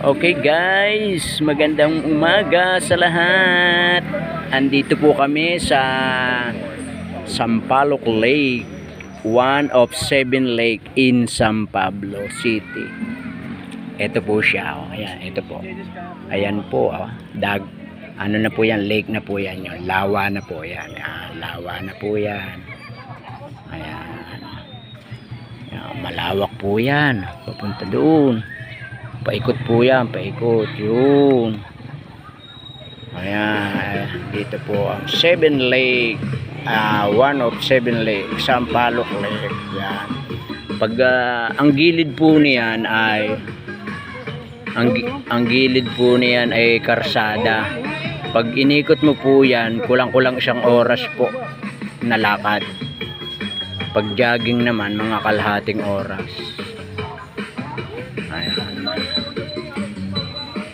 Okay guys, magandang umaga sa lahat. Andito po kami sa Sampaloc Lake, one of 7 lake in San Pablo City. Ito po siya, oh. Ayan, ito po. Ayan po, oh. Ano na po yan, lake na po yan, yun. Lawa na po yan. Ayan, lawa na po yan. Ayan. Ayan, malawak po yan. Papunta doon. Paikot po yan, paikot. Yun. Ayan, dito po ang 7 lake. One of 7 lake. Sampaloc Lake. Yan. Pag ang gilid po niyan ay ang gilid po niyan ay karsada. Pag inikot mo po yan, kulang-kulang isang oras po na lakad. Pag jogging naman, mga kalahating oras. Ayan.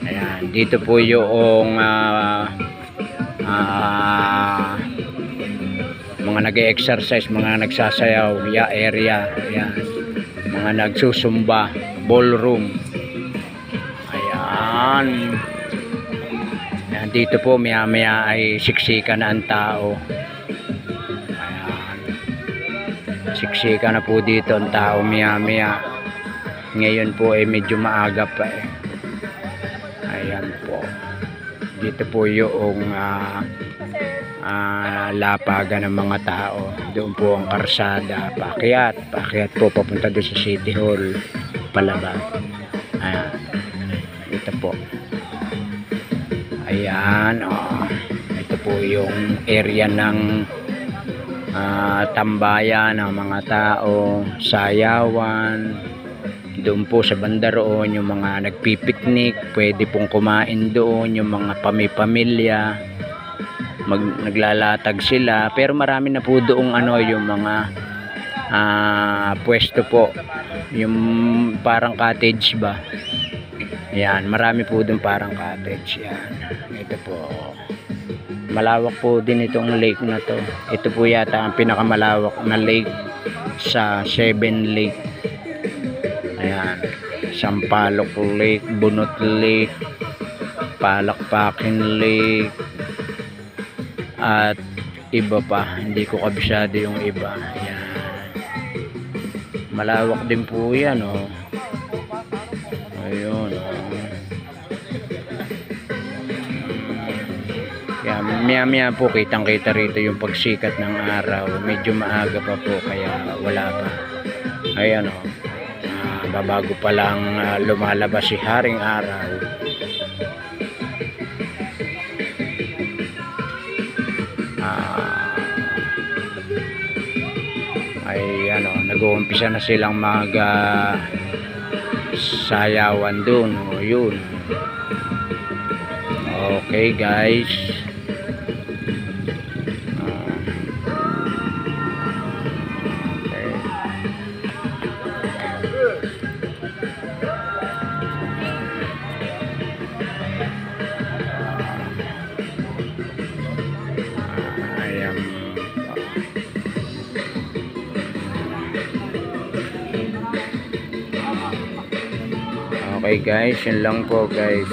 Ayan, dito po yung mga nag-exercise, mga nagsasayaw, area. Ayan. Mga nagsusumba, ballroom. Ayan. Ayan, dito po maya-maya ay siksika na ang tao. Ayan. Siksika na po dito ang tao maya-maya. Ngayon po ay medyo maaga pa eh. Ayan po. Dito po yung lapagan ng mga tao. Doon po ang karsada. Paakyat po papunta doon sa City Hall. Palabas. Ayan. Ito po. Ayan. Oh. Ito po yung area ng tambayan ng mga tao. Sayawan. Doon po sa banda roon yung mga nagpipiknik, pwede pong kumain doon, yung mga pamilya naglalatag sila, pero marami na po doong yung mga pwesto po, yung parang cottage ba. Yan, marami po doon parang cottage. Yan, ito po. Malawak po din itong lake na to. Ito po yata ang pinakamalawak na lake sa 7 lake. Ayan, Sampaloc Lake, Bunot Lake, Palakpakin Lake, at iba pa. Hindi ko kabisado yung iba. Ayan. Malawak din po yan, oh. Ayun, oh. Kaya maya-maya po kitang-kita rito yung pagsikat ng araw. Medyo maaga pa po, kaya wala pa. Ayan, oh. Babago pa lang lumalabas si Haring Araw. Nag-uumpisa na silang mag sayawan doon. O, yun. Okay guys. Okay guys, yun lang po guys.